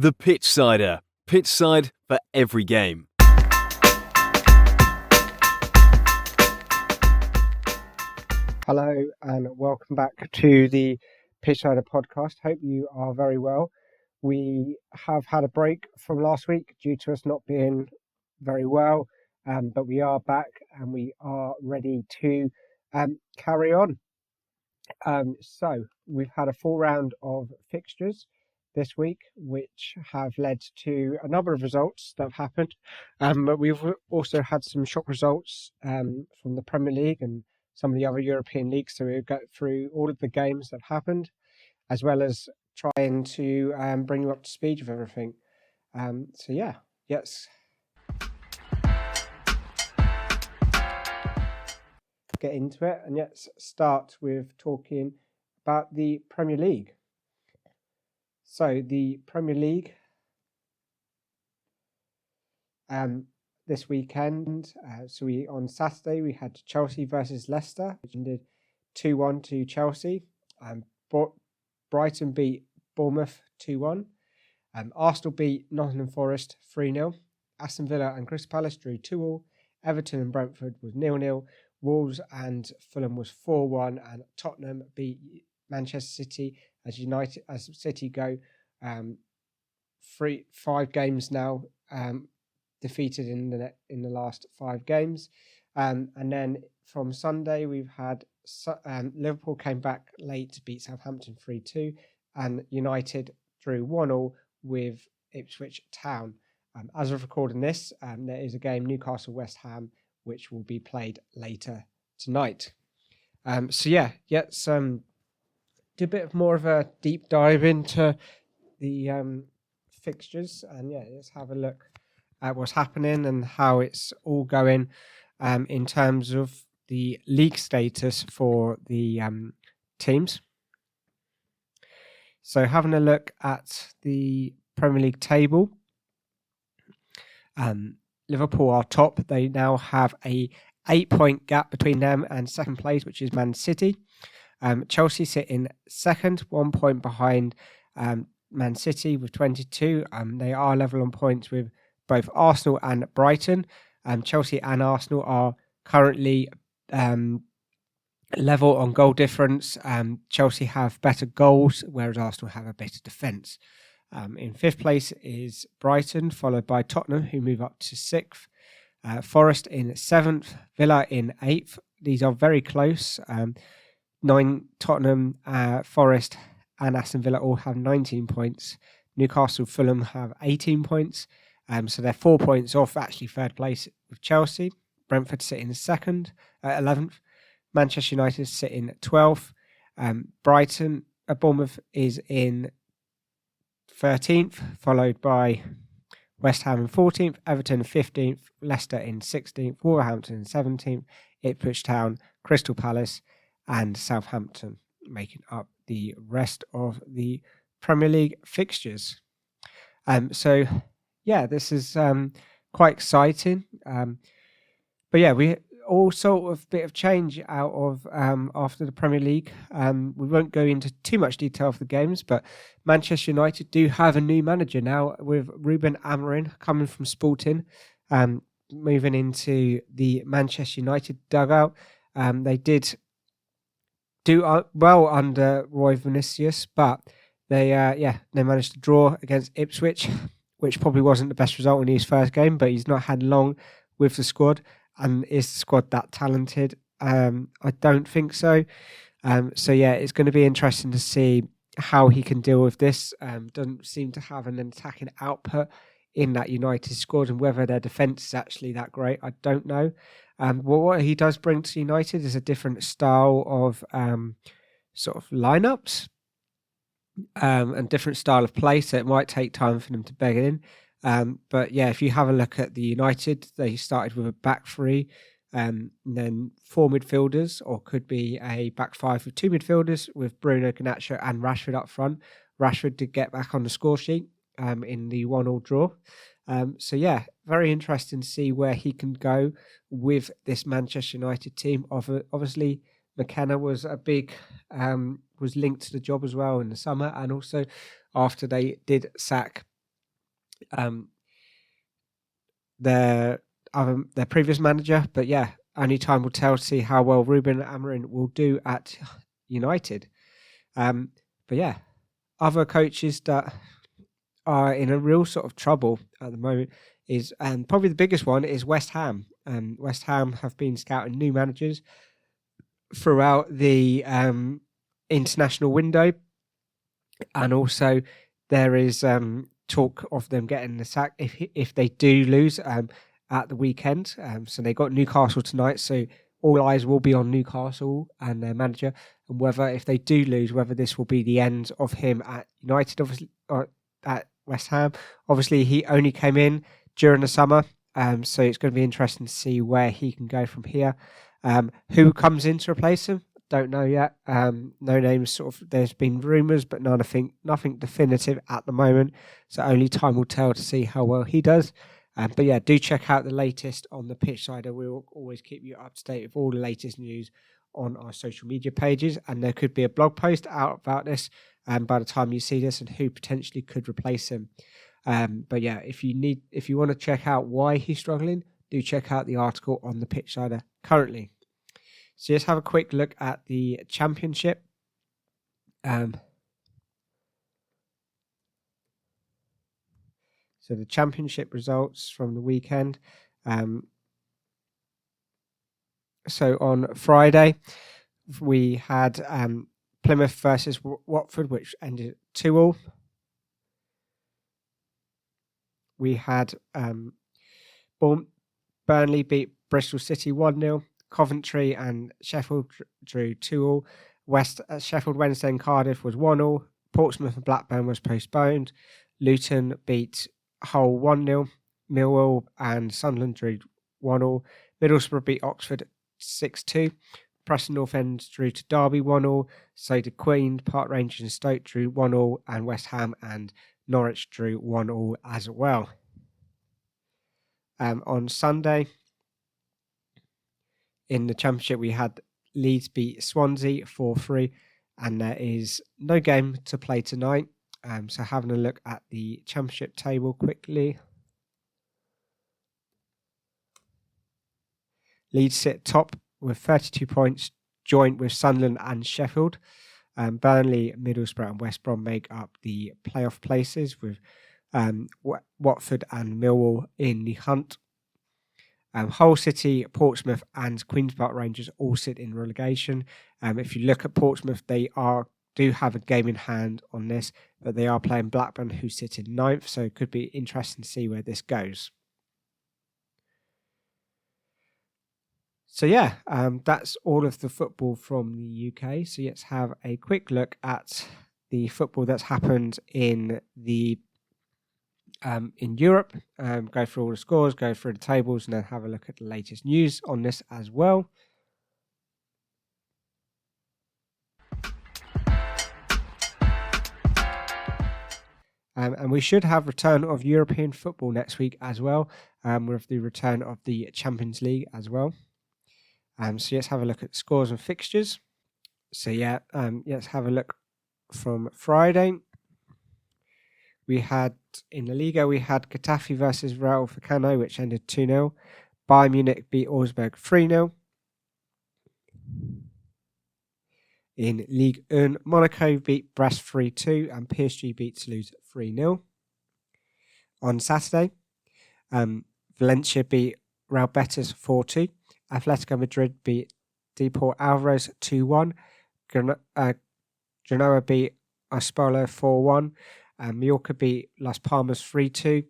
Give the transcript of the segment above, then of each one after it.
The Pitchsider. Pitchside for every game. Hello and welcome back to the Pitchsider Podcast. Hope you are very well. We have had a break from last week due to us not being very well, but we are back and we are ready to carry on. So we've had a full round of fixtures this week, which have led to a number of results that have happened. But we've also had some shock results from the Premier League and some of the other European leagues. So we'll go through all of the games that have happened, as well as trying to bring you up to speed with everything. Let's get into it, and let's start with talking about the Premier League. So the Premier League this weekend, on Saturday we had Chelsea versus Leicester, which ended 2-1 to Chelsea. Brighton beat Bournemouth 2-1. Arsenal beat Nottingham Forest 3-0. Aston Villa and Crystal Palace drew 2-2. Everton and Brentford was 0-0. Wolves and Fulham was 4-1, and Tottenham beat Manchester City as City go 5 games now defeated in the last 5 games. And then from Sunday we've had Liverpool came back late to beat Southampton 3-2, and United drew 1-1 with Ipswich Town. As of recording this, there is a game Newcastle-West Ham which will be played later tonight. Let's do a bit more of a deep dive into the fixtures, and let's have a look at what's happening and how it's all going in terms of the league status for the teams. So having a look at the Premier League table, Liverpool are top. They now have a 8-point gap between them and second place, which is Man City. Chelsea sit in second, 1 point behind Man City with 22. They are level on points with both Arsenal and Brighton. Chelsea and Arsenal are currently level on goal difference. Chelsea have better goals, whereas Arsenal have a better defence. In fifth place is Brighton, followed by Tottenham, who move up to sixth. Forest in seventh, Villa in eighth. These are very close. 9 Tottenham, Forest and Aston Villa all have 19 points. Newcastle, Fulham have 18 points. So they're 4 points off actually third place with Chelsea. Brentford sit in second, 11th. Manchester United sit in 12th. Bournemouth is in 13th, followed by West Ham in 14th, Everton 15th, Leicester in 16th, Wolverhampton in 17th, Ipswich Town, Crystal Palace and Southampton making up the rest of the Premier League fixtures. This is quite exciting. We all sort of bit of change out of after the Premier League. We won't go into too much detail of the games, but Manchester United do have a new manager now with Ruben Amorim coming from Sporting, moving into the Manchester United dugout. They did do well under Roy Vinicius, but they managed to draw against Ipswich, which probably wasn't the best result in his first game, but he's not had long with the squad. And is the squad that talented? I don't think so. It's going to be interesting to see how he can deal with this. Doesn't seem to have an attacking output in that United squad, and whether their defence is actually that great, I don't know. What he does bring to United is a different style of sort of lineups and different style of play, so it might take time for them to bed in. If you have a look at the United, they started with a back three, and then 4 midfielders, or could be a back 5 with 2 midfielders with Bruno, Garnacho and Rashford up front. Rashford did get back on the score sheet in the 1-1 draw. Very interesting to see where he can go with this Manchester United team. Obviously, McKenna was a big was linked to the job as well in the summer, and also after they did sack their previous manager. But yeah, only time will tell to see how well Ruben Amorim will do at United. But yeah, other coaches that are in a real sort of trouble at the moment is, and probably the biggest one is West Ham. West Ham have been scouting new managers throughout the international window, and also there is talk of them getting the sack if they do lose at the weekend. So they got Newcastle tonight, so all eyes will be on Newcastle and their manager, and whether if they do lose, whether this will be the end of him at United, obviously, or at West Ham. Obviously, he only came in during the summer, so it's going to be interesting to see where he can go from here. Who comes in to replace him? Don't know yet. No names. Sort of. There's been rumours, but nothing definitive at the moment. So only time will tell to see how well he does. But yeah, do check out the latest on the Pitchsider. We will always keep you up to date with all the latest news on our social media pages, and there could be a blog post out about this by the time you see this and who potentially could replace him. But yeah, if you want to check out why he's struggling, do check out the article on the Pitchsider currently. So let's have a quick look at the Championship. So the Championship results from the weekend. So on Friday, we had Plymouth versus Watford, which ended 2-2. We had Burnley beat Bristol City 1-0. Coventry and Sheffield drew 2-2. Sheffield Wednesday and Cardiff was 1-1. Portsmouth and Blackburn was postponed. Luton beat Hull 1-0. Millwall and Sunderland drew 1-1. Middlesbrough beat Oxford 6-2. Preston North End drew to Derby 1-1. So did Queen, Park Rangers and Stoke drew 1-1. And West Ham and Norwich drew 1-1 as well. On Sunday, in the Championship, we had Leeds beat Swansea 4-3, and there is no game to play tonight. So having a look at the Championship table quickly. Leeds sit top with 32 points, joint with Sunderland and Sheffield. Burnley, Middlesbrough and West Brom make up the playoff places, with Watford and Millwall in the hunt. Hull City, Portsmouth and Queen's Park Rangers all sit in relegation. If you look at Portsmouth, they do have a game in hand on this, but they are playing Blackburn, who sit in 9th, so it could be interesting to see where this goes. So yeah, that's all of the football from the UK. So let's have a quick look at the football that's happened in Europe. Go through all the scores, go through the tables, and then have a look at the latest news on this as well. And we should have return of European football next week as well, with the return of the Champions League as well. So let's have a look at scores and fixtures. So yeah, let's have a look from Friday. We had, in La Liga, we had Getafe versus Real Vallecano, which ended 2-0. Bayern Munich beat Augsburg 3-0. In Ligue 1, Monaco beat Brest 3-2 and PSG beat Toulouse 3-0. On Saturday, Valencia beat Real Betis 4-2. Atletico Madrid beat Deportivo Alvarez 2-1. Genoa beat Aspola 4-1. Mallorca beat Las Palmas 3-2.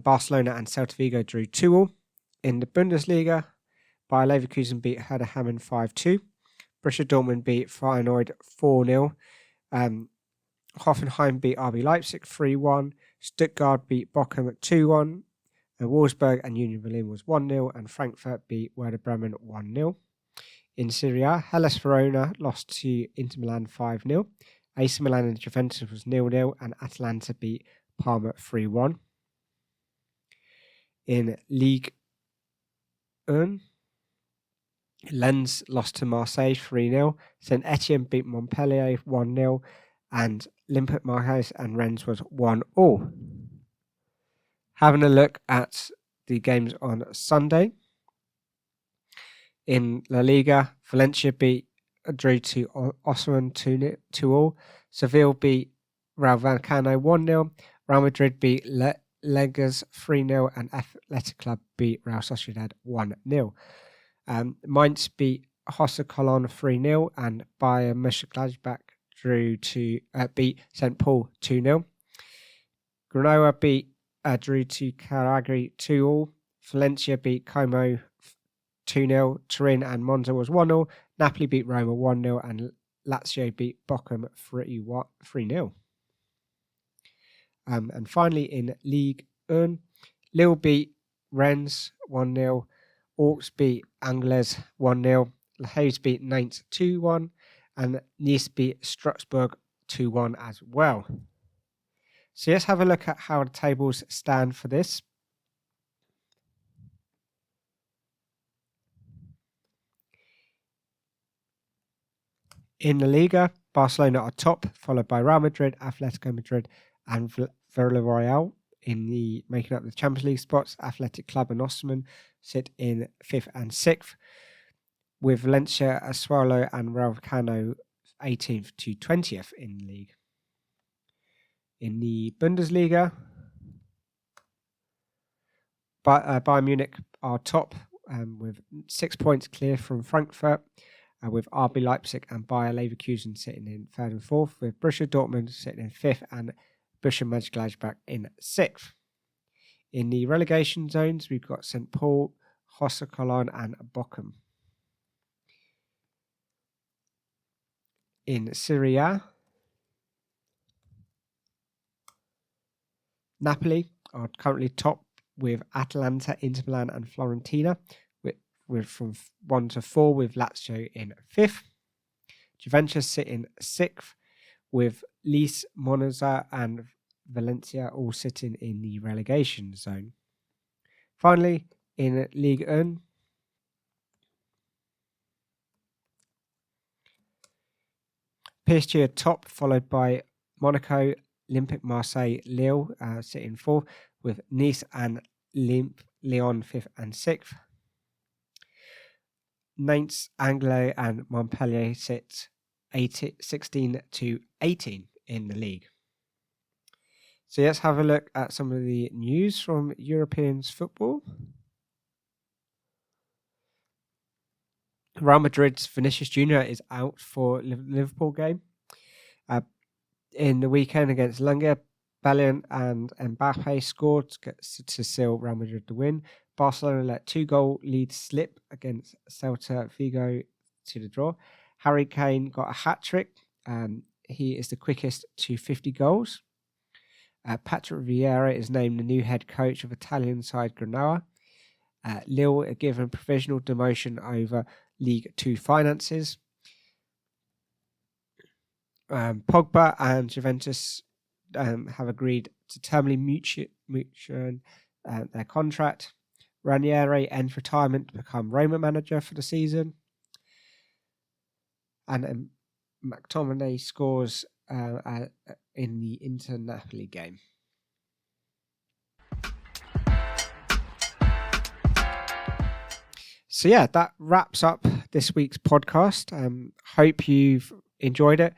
Barcelona and Celta Vigo drew 2-2. In the Bundesliga, Bayer Leverkusen beat Werder Bremen 5-2. Borussia Dortmund beat Feyenoord 4-0. Hoffenheim beat RB Leipzig 3-1. Stuttgart beat Bochum 2-1. Wolfsburg and Union Berlin was 1-0. And Frankfurt beat Werder Bremen 1-0. In Serie A, Hellas Verona lost to Inter Milan 5-0. AC Milan and Juventus was 0-0. And Atalanta beat Parma 3-1. In Ligue 1, Lens lost to Marseille 3-0. Saint Etienne beat Montpellier 1-0. And Olympique Marseille and Rennes was 1-1. Having a look at the games on Sunday. In La Liga, Valencia drew to Osasuna 2-2. Seville beat Rayo Vallecano 1-0. Real Madrid beat Legas 3-0 and Athletic Club beat Real Sociedad 1-0. Mainz beat Hossa Cologne 3-0 and Bayern Mönchengladbach beat St. Paul 2-0. Granada drew to Cagliari 2-2. Valencia beat Como 2-0. Turin and Monza was 1-0. Napoli beat Roma 1-0 and Lazio beat Bochum 3-0. And finally in Ligue 1, Lille beat Rennes 1-0. Auxerre beat Angers 1-0. Le Havre beat Nantes 2-1. And Nice beat Strasbourg 2-1 as well. So let's have a look at how the tables stand for this. In the Liga, Barcelona are top, followed by Real Madrid, Atletico Madrid and Villarreal. In the making up the Champions League spots, Athletic Club and Osasuna sit in 5th and 6th, with Valencia, Assuelo and Rayo Vallecano 18th to 20th in the league. In the Bundesliga, Bayern Munich are top with 6 points clear from Frankfurt, with RB Leipzig and Bayer Leverkusen sitting in 3rd and 4th, with Borussia Dortmund sitting in 5th and Borussia Mönchengladbach in 6th. In the relegation zones, we've got St. Paul, Hossa Cologne and Bochum. In Serie A, Napoli are currently top with Atalanta, Inter Milan and Fiorentina, with from 1 to 4 with Lazio in 5th. Juventus sit in 6th with Lecce, Monza and Valencia all sitting in the relegation zone. Finally, in Ligue 1, PSG are top, followed by Monaco, Olympique Marseille, Lille sitting 4th, with Nice and Lyon 5th and 6th. Nantes, Angers and Montpellier sit 16 to 18 in the league. So let's have a look at some of the news from European football. Real Madrid's Vinicius Jr. is out for the Liverpool game. In the weekend against Langa, Bellerin and Mbappe scored to seal Real Madrid the win. Barcelona let 2-goal lead slip against Celta Vigo to the draw. Harry Kane got a hat-trick. He is the quickest to 50 goals. Patrick Vieira is named the new head coach of Italian side Granada. Lille are given provisional demotion over League 2 finances. Pogba and Juventus have agreed to terminate their contract. Ranieri ends retirement to become Roma manager for the season. And McTominay scores in the Inter-Napoli game. So yeah, that wraps up this week's podcast. Hope you've enjoyed it.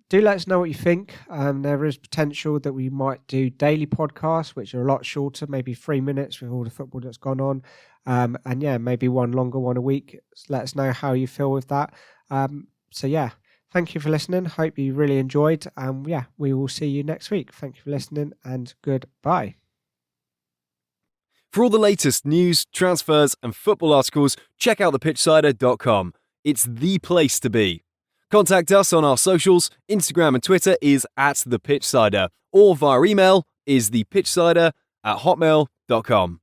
Do let us know what you think. There is potential that we might do daily podcasts, which are a lot shorter, maybe 3 minutes with all the football that's gone on. And yeah, maybe one longer one a week. Let us know how you feel with that. So yeah, thank you for listening. Hope you really enjoyed. Yeah, we will see you next week. Thank you for listening and goodbye. For all the latest news, transfers and football articles, check out thepitchsider.com. It's the place to be. Contact us on our socials. Instagram and Twitter is @thepitchsider, or via email is thepitchsider@hotmail.com.